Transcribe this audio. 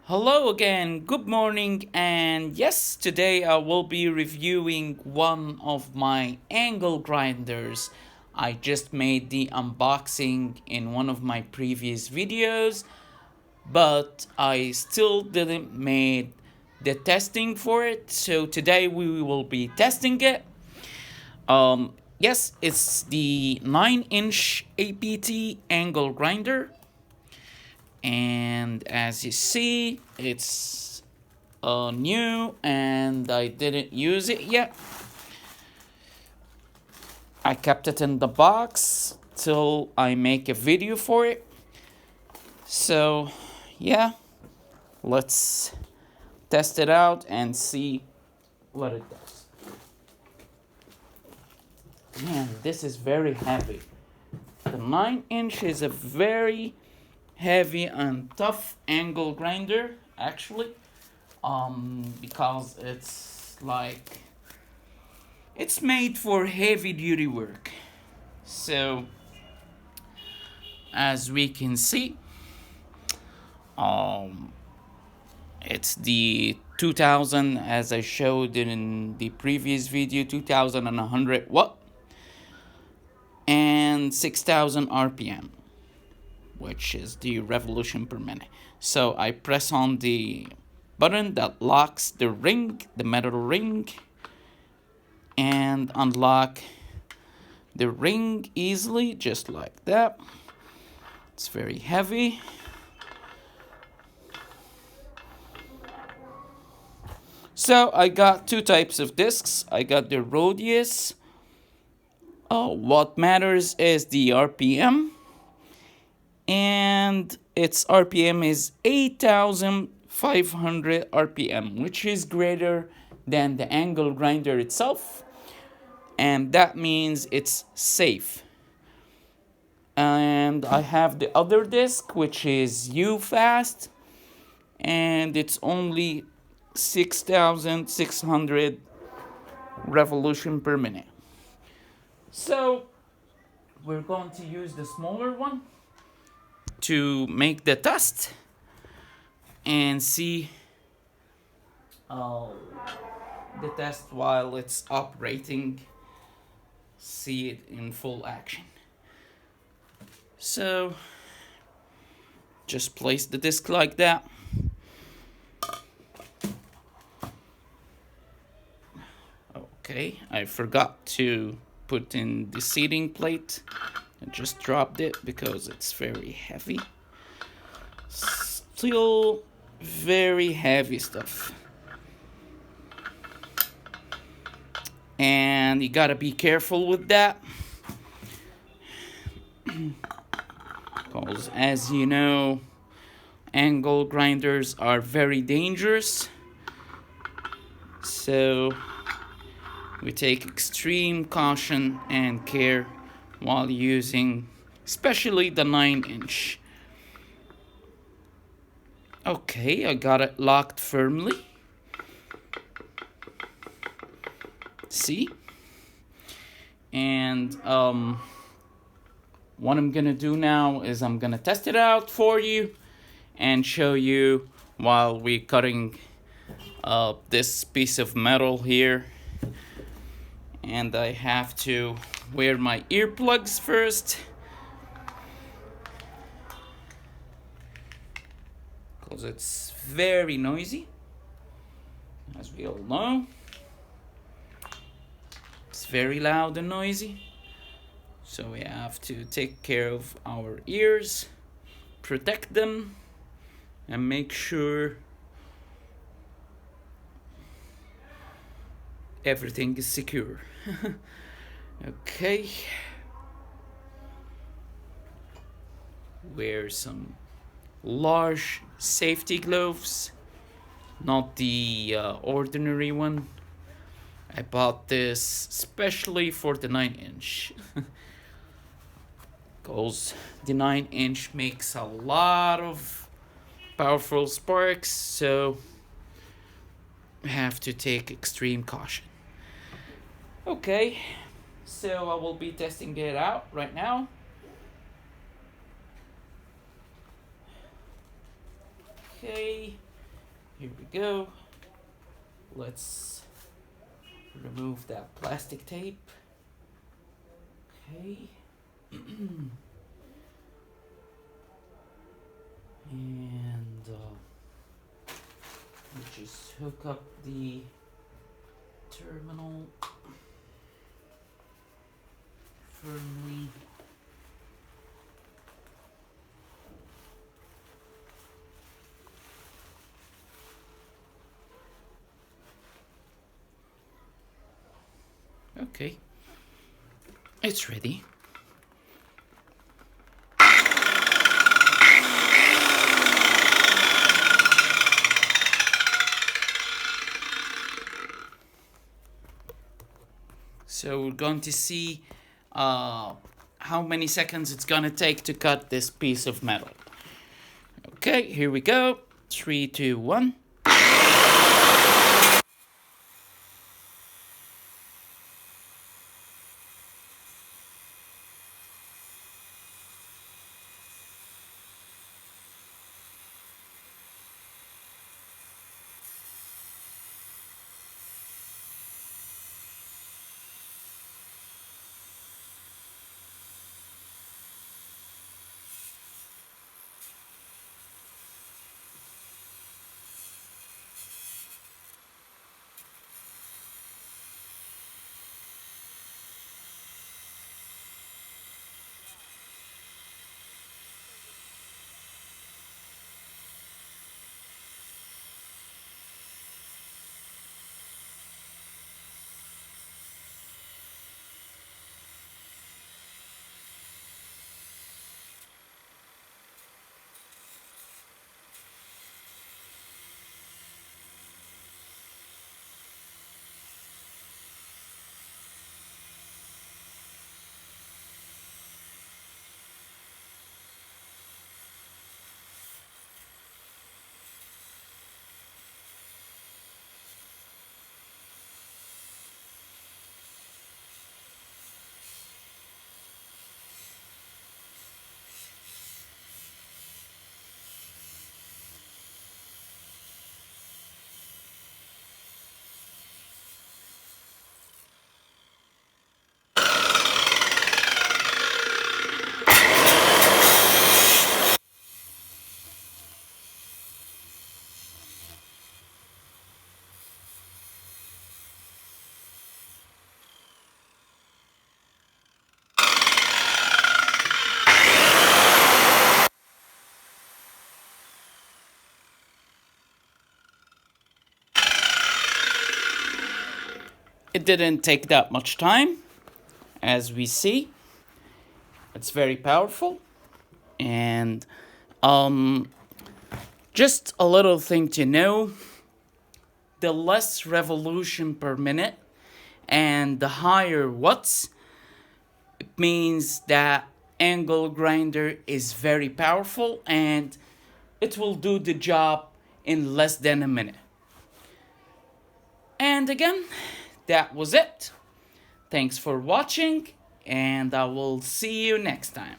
Hello again, good morning, and yes, today I will be reviewing one of my angle grinders. I just made the unboxing in one of my previous videos, but I still didn't made the testing for it, so today we will be testing it. Yes, it's the 9-inch APT angle grinder, and as you see, it's new and I didn't use it yet. I kept it in the box till I make a video for it. So yeah, let's test it out and see what it does. Man, this is very heavy. The 9-inch is a very heavy and tough angle grinder, actually. Because it's made for heavy duty work. So as we can see, um, it's the 2000, as I showed in the previous video, 2100 watt and 6000 RPM, which is the revolution per minute. So I press on the button that locks the ring, the metal ring, and unlock the ring easily, just like that. It's very heavy. So I got two types of discs. I got the Rodius. What matters is the RPM, and its RPM is 8,500 RPM, which is greater than the angle grinder itself, and that means it's safe. And I have the other disc, which is UFast, and it's only 6,600 revolution per minute. So we're going to use the smaller one to make the test and see the test while it's operating, see it in full action. So just place the disc like that. Okay, I forgot to put in the seating plate. I just dropped it because it's very heavy. Still very heavy stuff. And you gotta be careful with that. Because as you know, angle grinders are very dangerous. So we take extreme caution and care while using, especially the 9-inch. Okay, I got it locked firmly. See? And what I'm gonna do now is I'm gonna test it out for you and show you while we're cutting this piece of metal here. And I have to wear my earplugs first, because it's very noisy, as we all know. It's very loud and noisy, so we have to take care of our ears, protect them, and make sure everything is secure. Okay. Wear some large safety gloves, not the ordinary one. I bought this especially for the 9-inch. Because the 9-inch makes a lot of powerful sparks, so I have to take extreme caution. Okay, so I will be testing it out right now. Okay, Here we go. Let's remove that plastic tape. Okay. And we just hook up the terminal firmly. Okay, it's ready. So we're going to see how many seconds it's gonna take to cut this piece of metal. Okay, here we go. 3, 2, 1. It didn't take that much time, as we see. It's very powerful. And just a little thing to know, the less revolution per minute and the higher watts, it means that angle grinder is very powerful and it will do the job in less than a minute. And again, that was it. Thanks for watching, and I will see you next time.